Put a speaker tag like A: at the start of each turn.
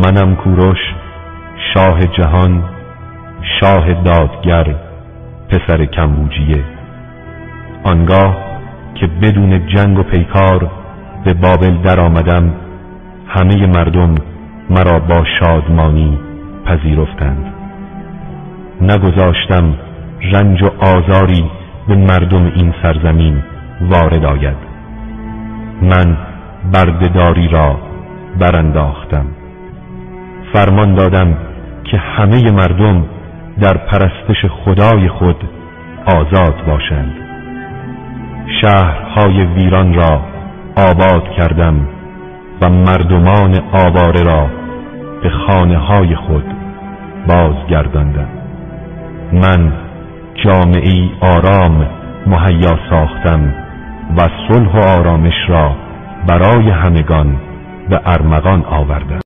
A: منم کوروش، شاه جهان، شاه دادگر، پسر کمبوجیه. آنگاه که بدون جنگ و پیکار به بابل در آمدم، همه مردم مرا با شادمانی پذیرفتند. نگذاشتم رنج و آزاری به مردم این سرزمین وارد آید. من بردهداری را برانداختم. فرمان دادم که همه مردم در پرستش خدای خود آزاد باشند. شهرهای ویران را آباد کردم و مردمان آواره را به خانه‌های خود بازگرداندم. من جامعه‌ای آرام مهیا ساختم و صلح و آرامش را برای همگان به ارمغان آوردم.